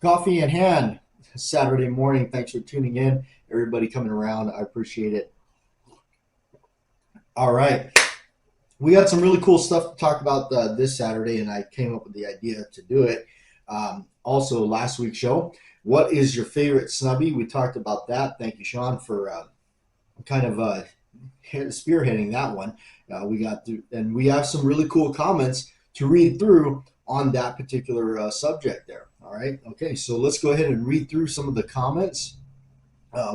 Coffee in hand, Saturday morning. Thanks for tuning in. Everybody coming around. I appreciate it. All right. We got some really cool stuff to talk about this Saturday, and I came up with the idea to do it. Also, last week's show. What is your favorite snubby? We talked about that. Thank you, Sean, for kind of spearheading that one. We got through, and we have some really cool comments to read through on that particular subject there. All right. Okay. So let's go ahead and read through some of the comments.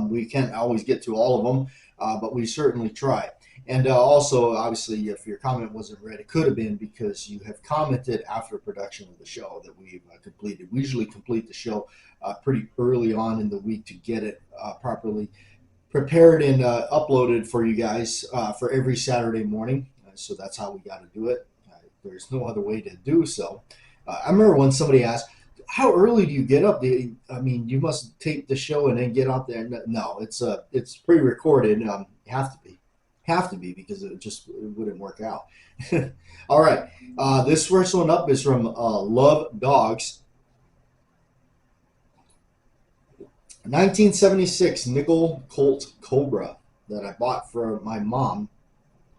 We can't always get to all of them, but we certainly try. And also, obviously, if your comment wasn't read, it could have been because you have commented after production of the show that we've completed. We usually complete the show pretty early on in the week to get it properly prepared and uploaded for you guys for every Saturday morning. So that's how we got to do it. There's no other way to do so. I remember when somebody asked, how early do you get up? I mean, you must tape the show and then get out there. No, it's pre-recorded. Have to be because it wouldn't work out. All right, this first one up is from Love Dogs. 1976 nickel Colt Cobra that I bought for my mom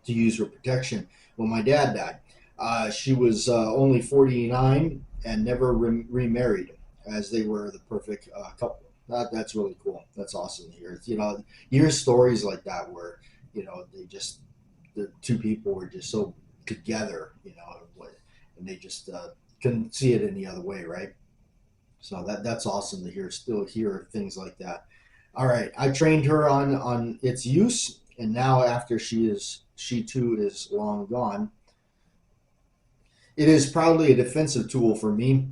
to use for protection when my dad died. She was only 49 and never remarried, as they were the perfect couple. That's really cool. That's awesome to hear. You hear stories like that where the two people were just so together, and they just couldn't see it any other way, right? So that's awesome to hear. Still hear things like that. All right, I trained her on its use, and now after she too is long gone, it is proudly a defensive tool for me.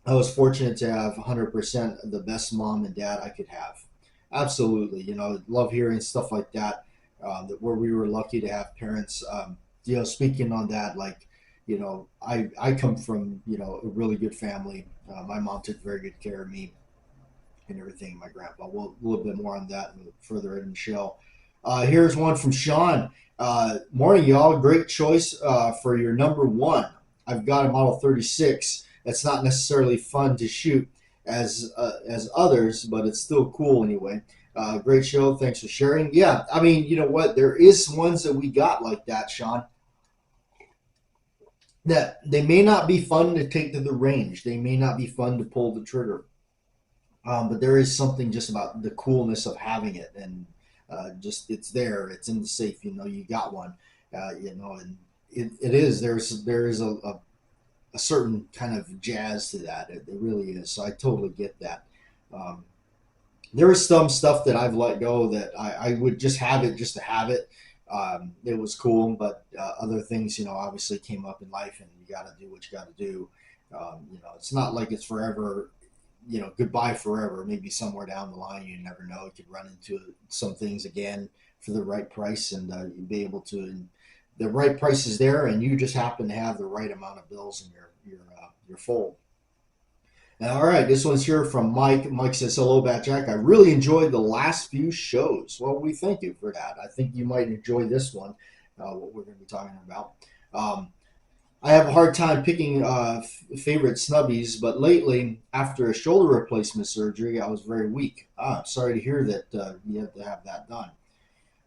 I was fortunate to have 100% the best mom and dad I could have. Absolutely, love hearing stuff like that. Where we were lucky to have parents. Speaking on that, I come from a really good family. My mom took very good care of me and everything. My grandpa. We'll a little bit more on that further in the show. Here's one from Sean. Morning, y'all. Great choice for your number one. I've got a Model 36. That's not necessarily fun to shoot as others, but it's still cool anyway. Great show. Thanks for sharing. Yeah, I mean, you know what? There is ones that we got like that, Sean, that they may not be fun to take to the range. They may not be fun to pull the trigger. But there is something just about the coolness of having it, and just it's there. It's in the safe. You got one. And it is. There is a certain kind of jazz to that. It really is. So I totally get that. There is some stuff that I've let go that I would just have it just to have it. It was cool, but other things, obviously came up in life, and you got to do what you got to do. It's not like it's forever, goodbye forever. Maybe somewhere down the line, you never know. You could run into some things again for the right price, and you'd be able to. And the right price is there, and you just happen to have the right amount of bills in your fold. All right, this one's here from Mike. Mike says, hello, Bat Jack. I really enjoyed the last few shows. Well, we thank you for that. I think you might enjoy this one, what we're going to be talking about. I have a hard time picking favorite snubbies, but lately, after a shoulder replacement surgery, I was very weak. Sorry to hear that you have to have that done.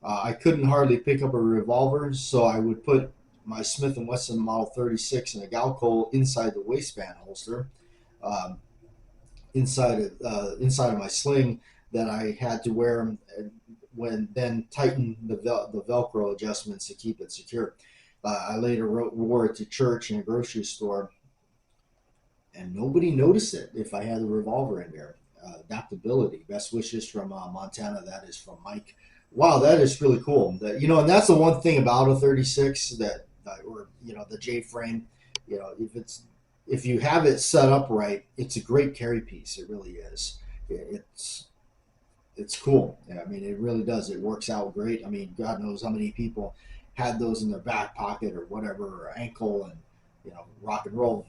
I couldn't hardly pick up a revolver, so I would put my Smith & Wesson Model 36 in a Galco inside the waistband holster. Inside of my sling that I had to wear when then tighten the Velcro adjustments to keep it secure. I later wore it to church and a grocery store, and nobody noticed it if I had the revolver in there. Adaptability. Best wishes from Montana. That is from Mike. Wow, that is really cool. And that's the one thing about a 36 or the J frame. If you have it set up right, it's a great carry piece. It really is. It's cool. Yeah, I mean, it really does. It works out great. I mean, God knows how many people had those in their back pocket or whatever, or ankle, and rock and roll.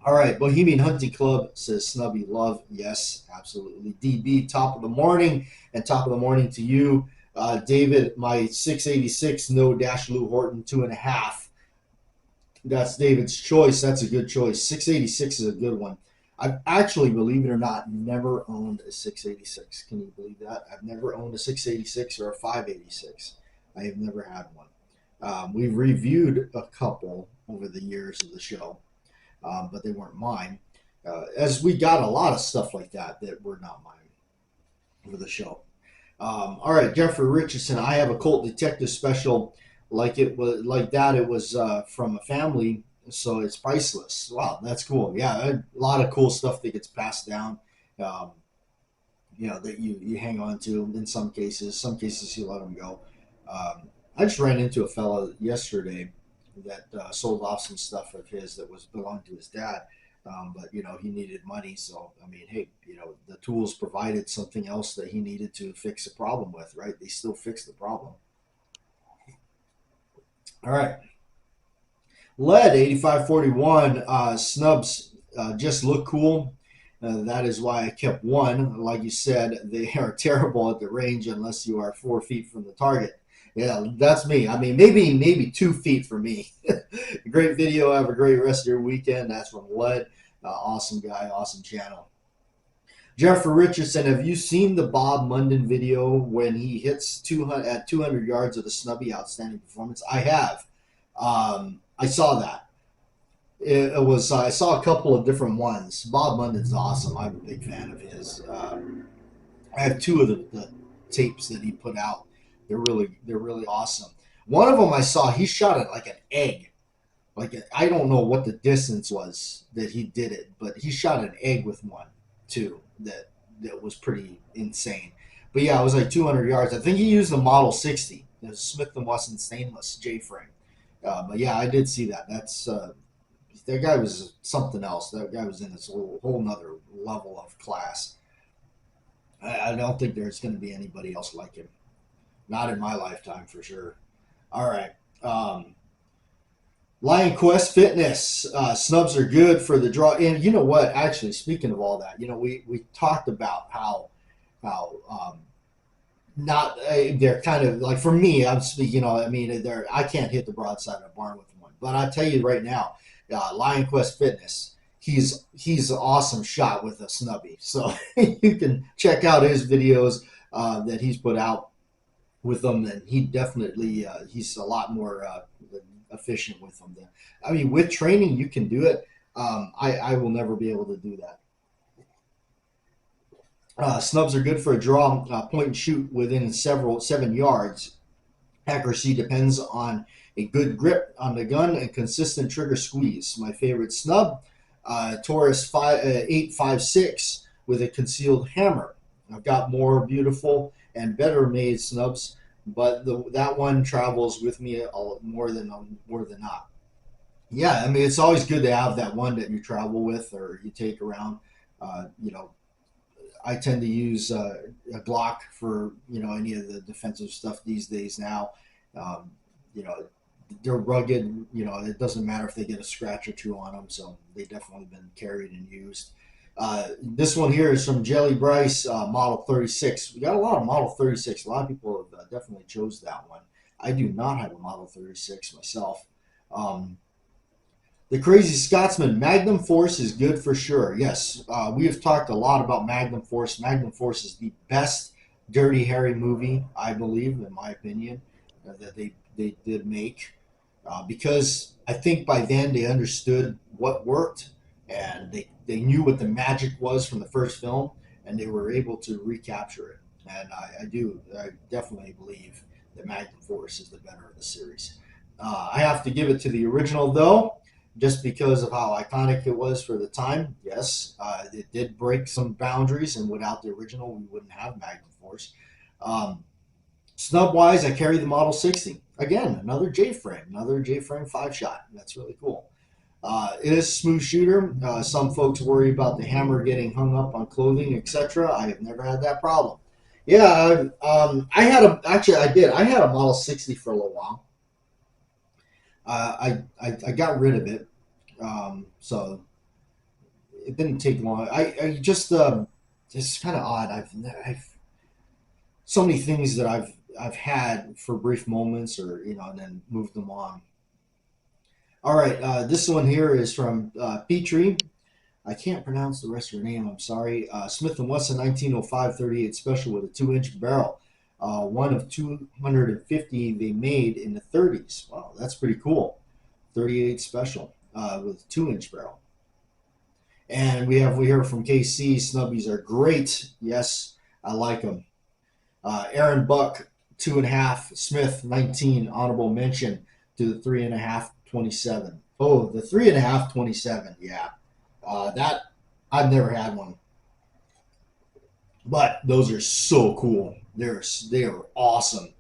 All right, Bohemian Hunting Club says Snubby love. Yes, absolutely. DB, top of the morning, and top of the morning to you. David, my 686 no dash Lou Horton 2.5. That's David's choice. That's a good choice. 686 is a good one. I've actually, believe it or not, never owned a 686. Can you believe that? I've never owned a 686 or a 586. I have never had one. We've reviewed a couple over the years of the show, but they weren't mine. As we got a lot of stuff like that that were not mine for the show. All right, Jeffrey Richardson. I have a Colt Detective special, like it was like that. It was from a family, so it's priceless. Wow, that's cool. Yeah, a lot of cool stuff that gets passed down. Um, that you hang on to in some cases. Some cases you let them go. I just ran into a fellow yesterday that sold off some stuff of his that was belonged to his dad. But he needed money, so I mean, hey, the tools provided something else that he needed to fix a problem with, right? They still fix the problem. All right, lead 8541 snubs just look cool. That is why I kept one. Like you said, they are terrible at the range unless you are 4 feet from the target. Yeah, that's me. I mean, maybe 2 feet for me. Great video. Have a great rest of your weekend. That's from Lead. Awesome guy, awesome channel. Jeffrey Richardson, have you seen the Bob Munden video when he hits 200 at 200 yards of the snubby? Outstanding performance. I have. I saw that. It was. I saw a couple of different ones. Bob Munden's awesome. I'm a big fan of his. I have two of the tapes that he put out. They're really awesome. One of them I saw. He shot it like an egg. I don't know what the distance was that he did it, but he shot an egg with one too. That was pretty insane. But yeah, it was like 200 yards. I think he used the Model 60, the Smith and Wesson stainless J frame. But yeah, I did see that. That guy was something else. That guy was in this whole nother level of class. I don't think there's going to be anybody else like him. Not in my lifetime, for sure. All right. Lion Quest Fitness. Snubs are good for the draw. And you know what? Actually, speaking of all that, we talked about how not they're kind of like, for me, I'm speaking. I mean, I can't hit the broadside of a barn with one. But I tell you right now, Lion Quest Fitness. He's an awesome shot with a snubby. So you can check out his videos that he's put out with them, and he definitely he's a lot more efficient with them. I mean, with training, you can do it. I will never be able to do that. Snubs are good for a draw, point and shoot within 7 yards. Accuracy depends on a good grip on the gun and consistent trigger squeeze. My favorite snub, Taurus 856 with a concealed hammer. I've got more beautiful and better made snubs, but that one travels with me more than not. Yeah, I mean, it's always good to have that one that you travel with or you take around. I tend to use a Glock for any of the defensive stuff these days now. Um, you know, they're rugged. It doesn't matter if they get a scratch or two on them, so they definitely been carried and used. This one here is from Jelly Bryce, Model 36. We got a lot of Model 36. A lot of people have definitely chose that one. I do not have a Model 36 myself. The Crazy Scotsman, Magnum Force is good for sure. Yes, we have talked a lot about Magnum Force. Magnum Force is the best Dirty Harry movie, I believe, in my opinion, that they did make. Because I think by then they understood what worked, and they knew what the magic was from the first film, and they were able to recapture it. And I definitely believe that Magnum Force is the better of the series. I have to give it to the original, though, just because of how iconic it was for the time. Yes, it did break some boundaries, and without the original, we wouldn't have Magnum Force. Snub wise, I carry the Model 60. Again, another J-frame 5-shot. That's really cool. It is a smooth shooter. Some folks worry about the hammer getting hung up on clothing, etc. I have never had that problem. Yeah, I did. I had a Model 60 for a little while. I got rid of it, so it didn't take long. I just it's kind of odd. I've so many things that I've had for brief moments, or and then moved them on. All right, this one here is from Petrie. I can't pronounce the rest of her name. I'm sorry. Smith & Wesson 1905 38 special with a 2-inch barrel. One of 250 they made in the 30s. Wow, that's pretty cool. 38 special with 2-inch barrel. And we hear from KC. Snubbies are great. Yes, I like them. Aaron Buck 2.5. Smith 19. Honorable mention to the 3.5 27. Oh, the 3.5 27. Yeah. That I've never had one, but those are so cool. They are awesome.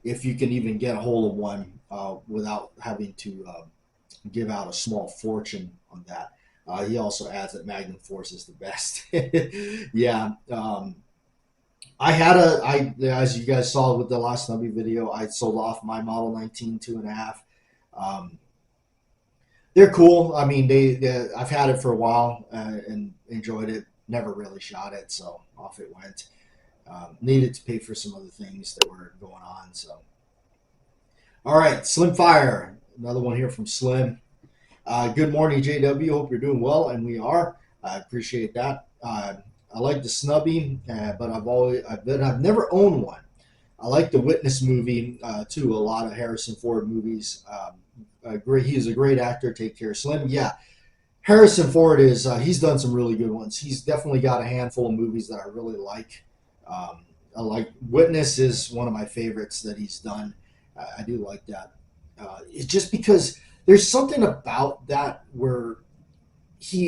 If you can even get a hold of one without having to give out a small fortune on that. He also adds that Magnum Force is the best. Yeah. As you guys saw with the last Nubby video, I sold off my Model 19 2.5. They're cool. I mean, I've had it for a while and enjoyed it. Never really shot it, so off it went. Needed to pay for some other things that were going on. So, all right, Slim Fire, another one here from Slim. Good morning, JW. Hope you're doing well, and we are. I appreciate that. I like the Snubby, but I've never owned one. I like the Witness movie too. A lot of Harrison Ford movies. He's a great actor. Take care, Slim. Yeah, Harrison Ford is. He's done some really good ones. He's definitely got a handful of movies that I really like. I like Witness is one of my favorites that he's done. I do like that. It's just because there's something about that where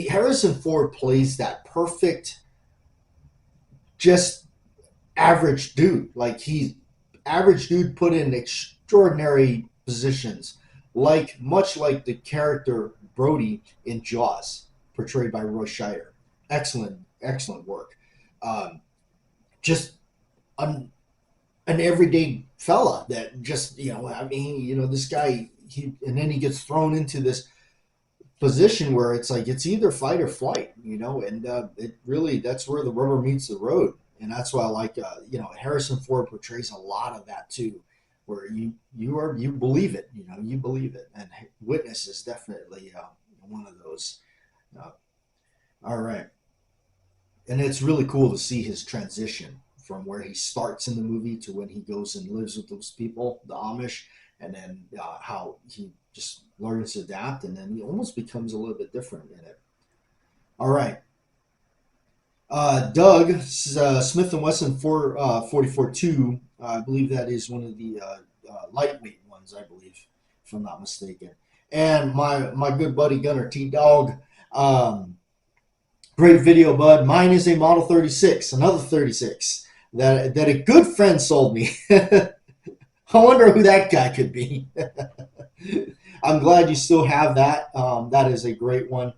Harrison Ford plays that perfect, just average dude. Like he's average dude put in extraordinary positions. Much like the character Brody in Jaws, portrayed by Roy Scheider. Excellent work. Just an everyday fella that just, this guy, and then he gets thrown into this position where it's like it's either fight or flight, and it really, that's where the rubber meets the road. And that's why I like, Harrison Ford portrays a lot of that too, where you believe it, you believe it. And Witness is definitely one of those. All right. And it's really cool to see his transition from where he starts in the movie to when he goes and lives with those people, the Amish, and then how he just learns to adapt, and then he almost becomes a little bit different in it. All right. Doug, Smith & Wesson 44-2, I believe that is one of the lightweight ones, I believe, if I'm not mistaken. And my good buddy Gunner T-Dog, great video, bud. Mine is a Model 36, another 36, that a good friend sold me. I wonder who that guy could be. I'm glad you still have that. That is a great one.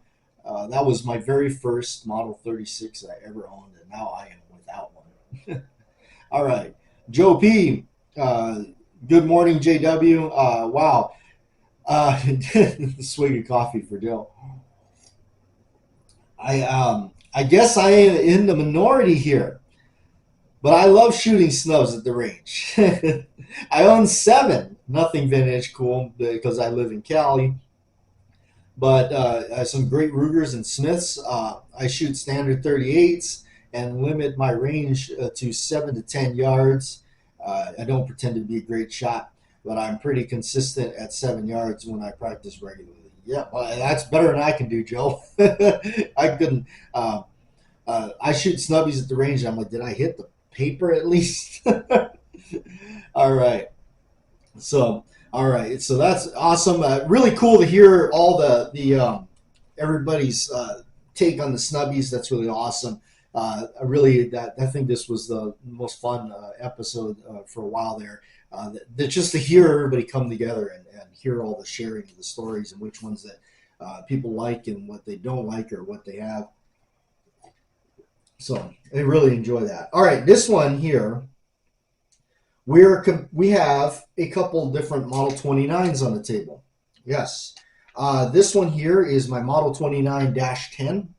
That was my very first Model 36 I ever owned, and now I am without one. All right. Joe P. Good morning, JW. Wow. Swig of coffee for Joe. I guess I am in the minority here, but I love shooting snubs at the range. I own 7, nothing vintage, cool, because I live in Cali. But some great Rugers and Smiths. I shoot standard 38s and limit my range to 7 to 10 yards. I don't pretend to be a great shot, but I'm pretty consistent at 7 yards when I practice regularly. Yeah, well, that's better than I can do, Joe. I couldn't. I shoot snubbies at the range. I'm like, did I hit the paper at least? All right. So that's awesome. Really cool to hear all the everybody's take on the snubbies. That's really awesome. I think this was the most fun episode for a while there. Just to hear everybody come together and hear all the sharing of the stories and which ones that people like and what they don't like or what they have. So I really enjoy that. All right, this one here. We have a couple different Model 29s on the table. Yes. This one here is my Model 29-10.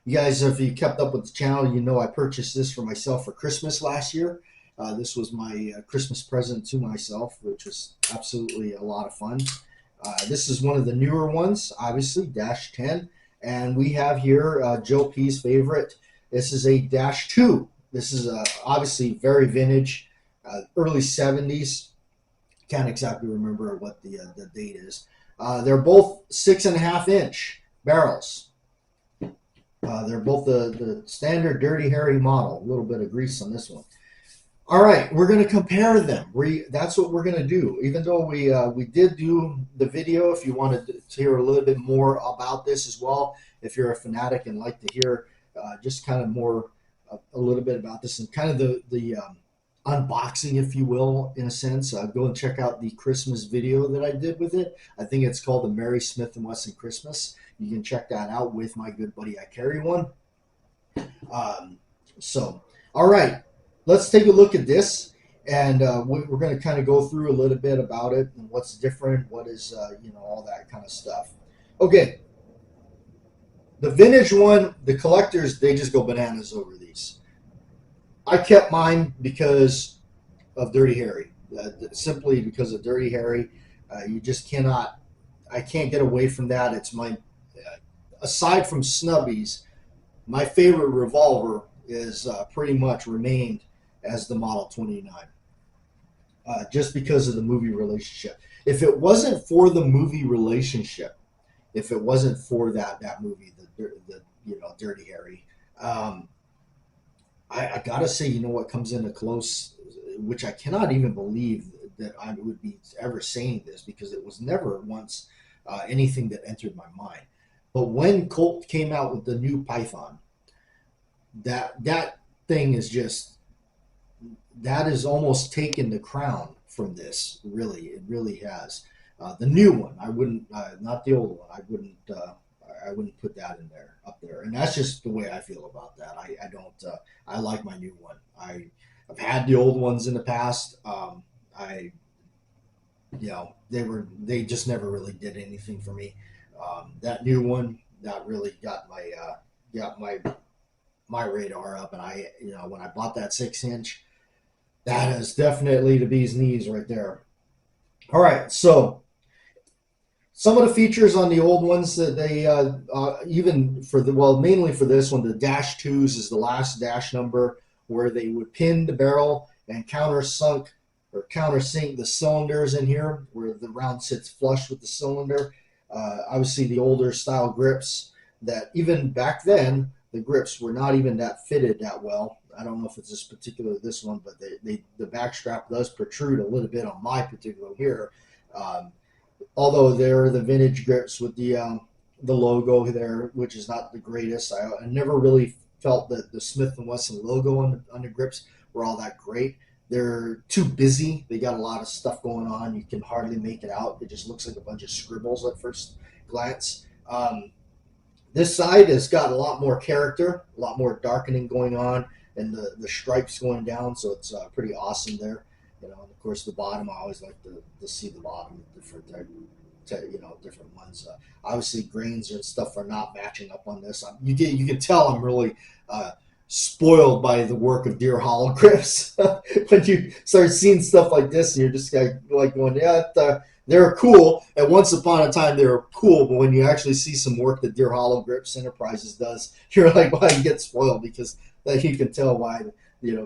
You guys, if you kept up with the channel, you know I purchased this for myself for Christmas last year. This was my Christmas present to myself, which was absolutely a lot of fun. This is one of the newer ones, obviously, -10. And we have here Joe P's favorite. This is a -2. This is obviously very vintage, early 70s. Can't exactly remember what the date is. They're both 6.5-inch barrels. They're both the standard Dirty Harry model. A little bit of grease on this one. All right, we're going to compare them. That's what we're going to do. Even though we did do the video, if you wanted to hear a little bit more about this as well, if you're a fanatic and like to hear just kind of more a little bit about this and kind of the unboxing, if you will, in a sense, go and check out the Christmas video that I did with it. I think it's called the Mary Smith & Wesson Christmas. You can check that out with my good buddy I Carry One. So, all right. Let's take a look at this, and we're going to kind of go through a little bit about it and what's different, what is, all that kind of stuff. Okay. The vintage one, the collectors, they just go bananas over these. I kept mine because of Dirty Harry. Simply because of Dirty Harry. You just cannot, I can't get away from that. It's my, aside from Snubbies, my favorite revolver is pretty much remained as the Model 29, just because of the movie relationship. If it wasn't for the movie relationship, if it wasn't for that movie, the Dirty Harry, I gotta say, what comes in a close, which I cannot even believe that I would be ever saying this, because it was never once anything that entered my mind. But when Colt came out with the new Python, that thing is just, that has almost taken the crown from this. Really, it really has. The new one, I wouldn't, not the old one. I wouldn't put that in there, up there. And that's just the way I feel about that. I don't. I like my new one. I've had the old ones in the past. They just never really did anything for me. That new one, that really got my radar up, and when I bought that 6-inch, that is definitely the bee's knees right there. All right, so some of the features on the old ones that they even for mainly for this one, the -2s is the last dash number where they would pin the barrel and countersink the cylinders in here, where the round sits flush with the cylinder. Obviously, the older style grips, that even back then, the grips were not even that fitted that well. I don't know if it's this one, but the back strap does protrude a little bit on my particular here. Although they're the vintage grips with the logo there, which is not the greatest. I never really felt that the Smith & Wesson logo on the grips were all that great. They're too busy. They got a lot of stuff going on. You can hardly make it out. It just looks like a bunch of scribbles at first glance. This side has got a lot more character, a lot more darkening going on, and the stripes going down, so it's pretty awesome there. And of course, the bottom, I always like to see the bottom of different different ones. Obviously, grains and stuff are not matching up on this. You can tell I'm really spoiled by the work of Deer Hollow grips. When you start seeing stuff like this, you're just like going, yeah, they're cool. And once upon a time, they were cool. But when you actually see some work that Deer Hollow Grips Enterprises does, you're like, well, you get spoiled, because you can tell why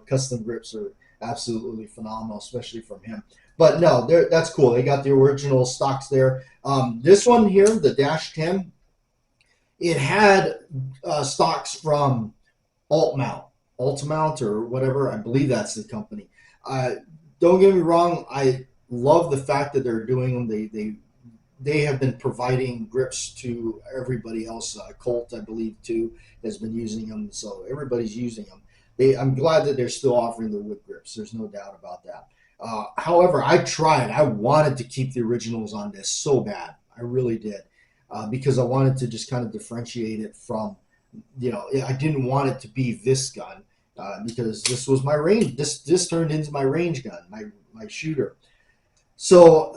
custom grips are absolutely phenomenal, especially from him. But no, that's cool. They got the original stocks there. This one here, the -10, it had stocks from Altamount or whatever. I believe that's the company. Don't get me wrong. I love the fact that they're doing them. They have been providing grips to everybody else. Colt, I believe, too, has been using them. So everybody's using them. I'm glad that they're still offering the wood grips. There's no doubt about that. However, I tried. I wanted to keep the originals on this so bad. I really did, because I wanted to just kind of differentiate it from, I didn't want it to be this gun, because this was my range. This turned into my range gun, my shooter. So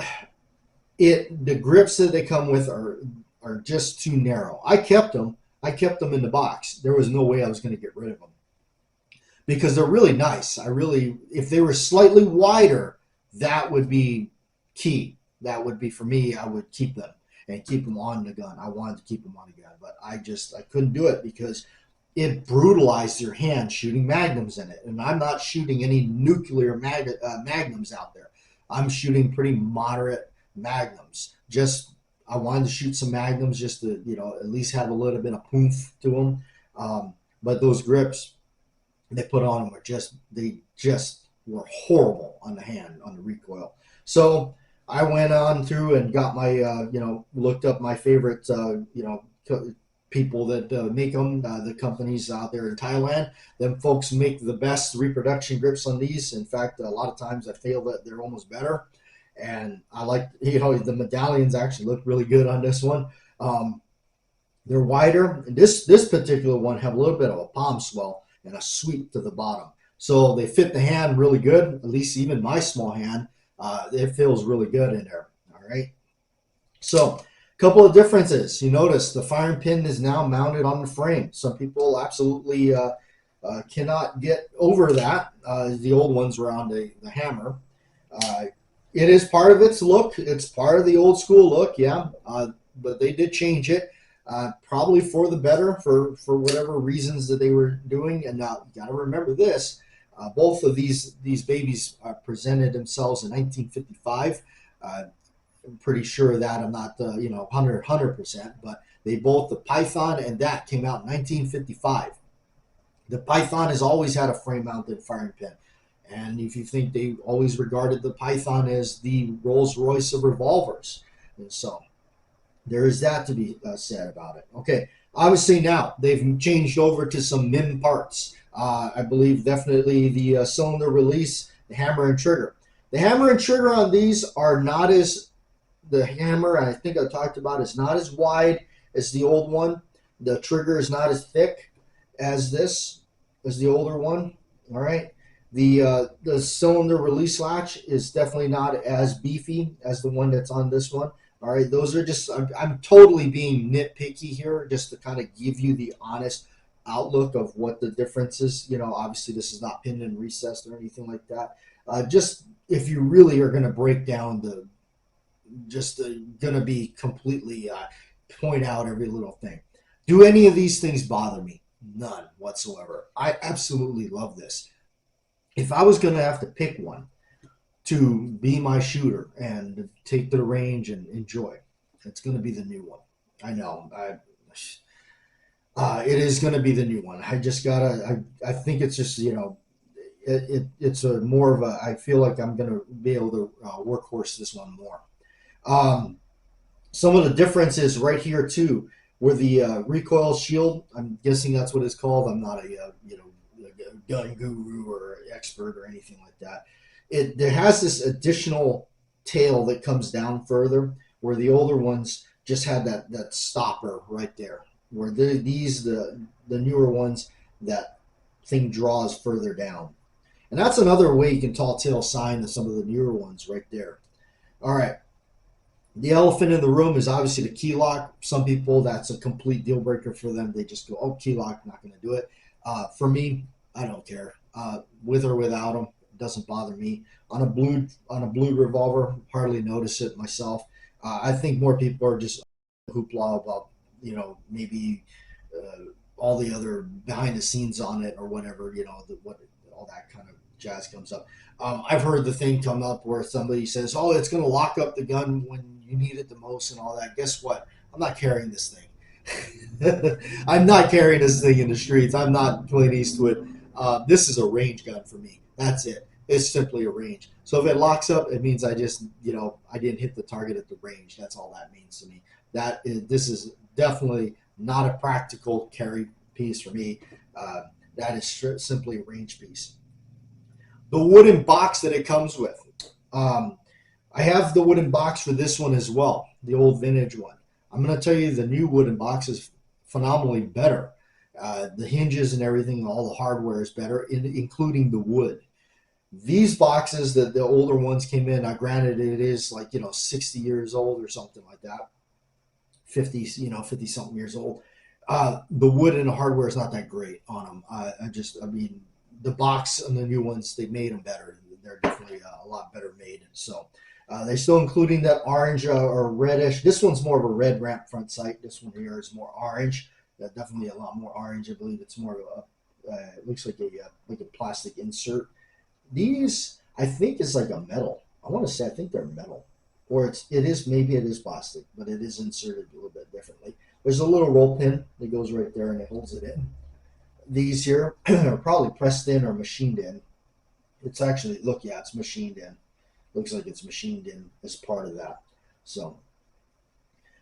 the grips that they come with are just too narrow. I kept them in the box. There was no way I was going to get rid of them, because they're really nice. If they were slightly wider, that would be key. That would be, for me, I would keep them. and keep them on the gun. I wanted to keep them on the gun, but I couldn't do it because it brutalized your hand shooting magnums in it. And I'm not shooting any nuclear magnums out there. I'm shooting pretty moderate magnums. Just I wanted to shoot some magnums just to, at least have a little bit of oomph to them. But those grips they put on them they just were horrible on the hand, on the recoil. So I went on through and got my, looked up my favorite, people that make them, the companies out there in Thailand. Them folks make the best reproduction grips on these. In fact, a lot of times I feel that they're almost better. And I like, the medallions actually look really good on this one. They're wider. And this particular one have a little bit of a palm swell and a sweep to the bottom. So they fit the hand really good, at least even my small hand. It feels really good in there. All right. So a couple of differences. You notice the firing pin is now mounted on the frame. Some people absolutely cannot get over that. The old ones were on the hammer. It is part of its look. It's part of the old school look, yeah. But they did change it, probably for the better, for whatever reasons that they were doing. And now you got to remember this. Both of these babies presented themselves in 1955. I'm pretty sure of that. I'm not 100%, but they both, the Python and that, came out in 1955. The Python has always had a frame mounted firing pin. And if you think, they always regarded the Python as the Rolls Royce of revolvers. And so there is that to be said about it. Okay, obviously now they've changed over to some MIM parts. I believe definitely the cylinder release, the hammer and trigger. The hammer and trigger on these are not as, the hammer, I think I talked about, is not as wide as the old one. The trigger is not as thick as the older one. All right. The cylinder release latch is definitely not as beefy as the one that's on this one. All right. Those are just, I'm totally being nitpicky here just to kind of give you the honest outlook of what the difference is. Obviously this is not pinned and recessed or anything like that. Just if you really are going to break down going to be completely point out every little thing. Do any of these things bother me? None whatsoever. I absolutely love this. If I was going to have to pick one to be my shooter and take to the range and enjoy, it's going to be the new one. I know. It is going to be the new one. I just gotta. I think it's just it's a more of a. I feel like I'm going to be able to workhorse this one more. Some of the differences right here too, where the recoil shield. I'm guessing that's what it's called. I'm not a gun guru or expert or anything like that. There has this additional tail that comes down further, where the older ones just had that stopper right there. Where the newer ones, that thing draws further down, and that's another way you can tell sign of some of the newer ones right there. All right. The elephant in the room is obviously the key lock. Some people, that's a complete deal breaker for them. They just go, oh, key lock, not going to do it. For me, I don't care. With or without them, it doesn't bother me. On a blue revolver, hardly notice it myself. I think more people are just hoopla about, maybe all the other behind the scenes on it or whatever, all that kind of jazz comes up. I've heard the thing come up where somebody says, oh, it's going to lock up the gun when you need it the most and all that. Guess what? I'm not carrying this thing. I'm not carrying this thing in the streets. I'm not Clint Eastwood. This is a range gun for me. That's it. It's simply a range. So if it locks up, it means I just, I didn't hit the target at the range. That's all that means to me. This is definitely not a practical carry piece for me. That is simply a range piece. The wooden box that it comes with. I have the wooden box for this one as well, the old vintage one. I'm going to tell you the new wooden box is phenomenally better. The hinges and everything, all the hardware is better, including the wood. These boxes, the older ones came in, now granted it is 60 years old or something like that. 50 something years old. The wood and the hardware is not that great on them. The box and the new ones, they made them better. They're definitely a lot better made. So They're still including that orange or reddish. This one's more of a red ramp front sight. This one here is more orange. Definitely a lot more orange. I believe it's more of a, it looks like a plastic insert. These, I think, is like a metal. I want to say I think they're metal, or maybe it is plastic, but it is inserted a little bit differently. There's a little roll pin that goes right there and it holds it in. These here are probably pressed in or machined in. It's actually look, yeah, it's machined in. Looks like it's machined in as part of that. So,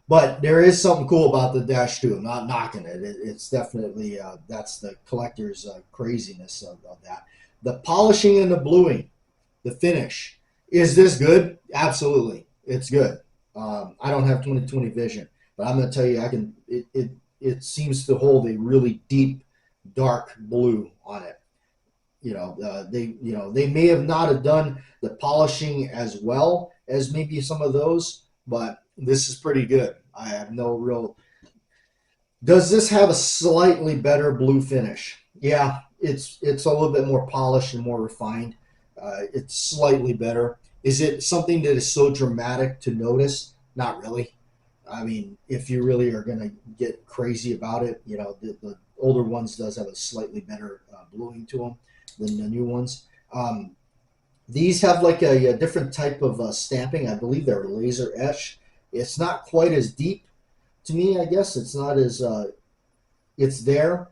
but there is something cool about the Dash 2. I'm not knocking it. It's definitely that's the collector's craziness of that. The polishing and the bluing, the finish. Is this good? Absolutely, it's good. I don't have 20/20 vision, but I'm going to tell you, I can. It seems to hold a really deep, dark blue on it. They may have not have done the polishing as well as maybe some of those, but this is pretty good. I have no real. Does this have a slightly better blue finish? Yeah, it's a little bit more polished and more refined. It's slightly better. Is it something that is so dramatic to notice? Not really. I mean, if you really are going to get crazy about it, the older ones does have a slightly better bluing to them than the new ones. These have like a different type of stamping. I believe they're laser etch. It's not quite as deep to me, I guess. It's not as, it's there.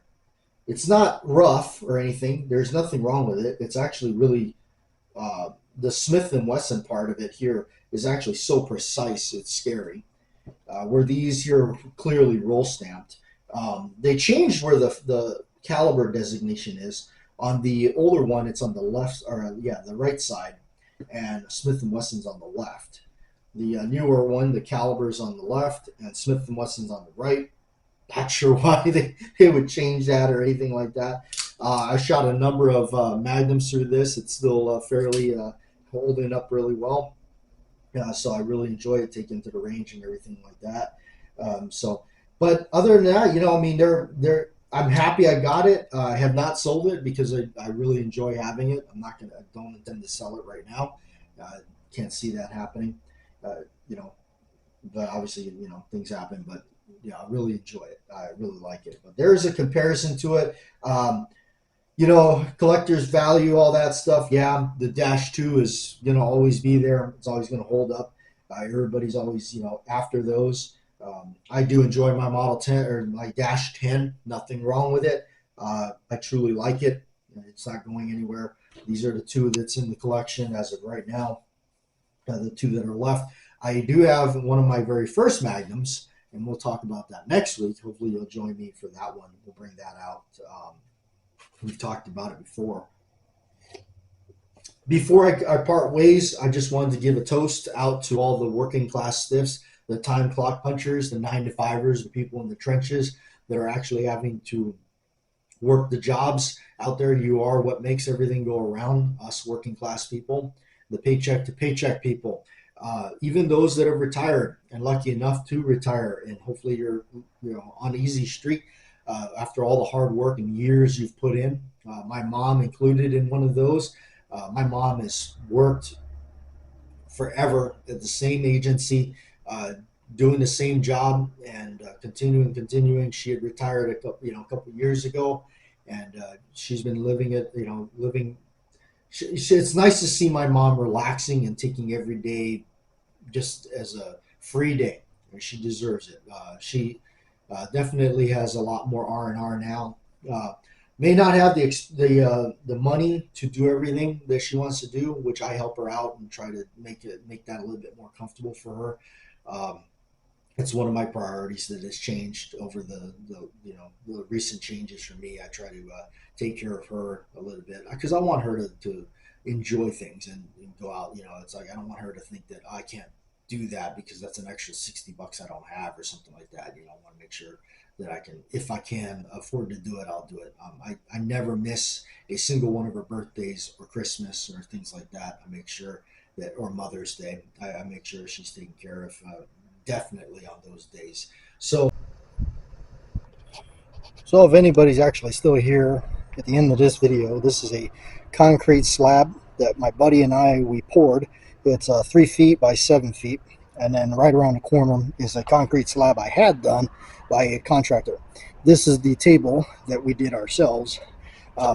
It's not rough or anything. There's nothing wrong with it. It's actually really, the Smith & Wesson part of it here is actually so precise, it's scary. Where these here are clearly roll stamped. They changed where the caliber designation is. On the older one, it's on the left, or the right side, and Smith & Wesson's on the left. The newer one, the caliber's on the left, and Smith & Wesson's on the right. Not sure why they would change that or anything like that. I shot a number of magnums through this. It's still fairly holding up really well. So I really enjoy it, taking to the range and everything like that. But other than that, I mean, I'm happy I got it. I have not sold it because I really enjoy having it. I don't intend to sell it right now. Can't see that happening. But obviously, things happen. But I really enjoy it. I really like it. But there is a comparison to it. Collector's value, all that stuff. Yeah, the Dash 2 is going to always be there. It's always going to hold up. Everybody's always, after those. I do enjoy my Model 10 or my Dash 10. Nothing wrong with it. I truly like it. It's not going anywhere. These are the two that's in the collection as of right now. The two that are left. I do have one of my very first Magnums, and we'll talk about that next week. Hopefully you'll join me for that one. We'll bring that out. We've talked about it before. Before I part ways, I just wanted to give a toast out to all the working class stiffs, the time clock punchers, the 9-to-5ers, the people in the trenches that are actually having to work the jobs out there. You are what makes everything go around, us working class people, the paycheck to paycheck people. Even those that have retired and lucky enough to retire, and hopefully you're on easy street after all the hard work and years you've put in. My mom included in one of those. My mom has worked forever at the same agency, doing the same job and continuing. She had retired a couple years ago, and she's been living it. It's nice to see my mom relaxing and taking every day just as a free day. And she deserves it. She definitely has a lot more R&R now. May not have the money to do everything that she wants to do, which I help her out and try to make that a little bit more comfortable for her. It's one of my priorities that has changed over the recent changes for me. I try to take care of her a little bit because I want her to enjoy things and go out. It's like I don't want her to think that I can't do that because that's an extra $60 I don't have or something like that. I want to make sure that I can, if I can afford to do it, I'll do it. I never miss a single one of her birthdays or Christmas or things like that. I make sure that, or Mother's Day, I make sure she's taken care of definitely on those days. So if anybody's actually still here at the end of this video, this is a concrete slab that my buddy and we poured It's 3 feet by 7 feet, and then right around the corner is a concrete slab I had done by a contractor. This is the table that we did ourselves.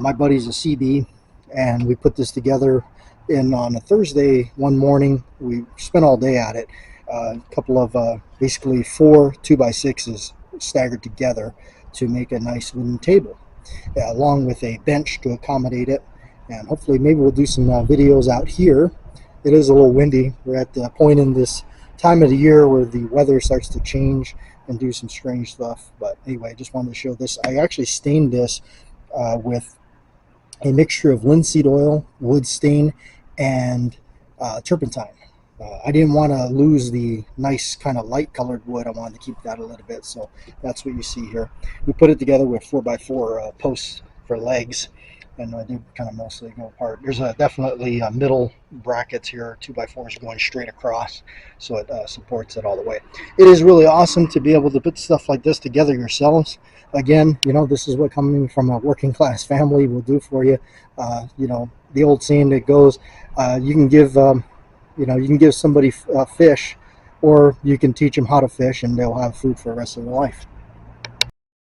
My buddy's a CB, and we put this together on a Thursday one morning. We spent all day at it. A couple of basically 4 2x6s staggered together to make a nice wooden table, along with a bench to accommodate it. And hopefully, maybe we'll do some videos out here. It is a little windy. We're at the point in this time of the year where the weather starts to change and do some strange stuff. But anyway, I just wanted to show this. I actually stained this with a mixture of linseed oil, wood stain, and turpentine. I didn't want to lose the nice kind of light colored wood. I wanted to keep that a little bit, so that's what you see here. We put it together with 4x4 posts for legs, and I did kind of mostly go apart. There's definitely middle brackets here, 2x4s going straight across, so it supports it all the way. It is really awesome to be able to put stuff like this together yourselves. Again, this is what coming from a working class family will do for you. The old saying that goes, you can give somebody fish, or you can teach them how to fish, and they'll have food for the rest of their life.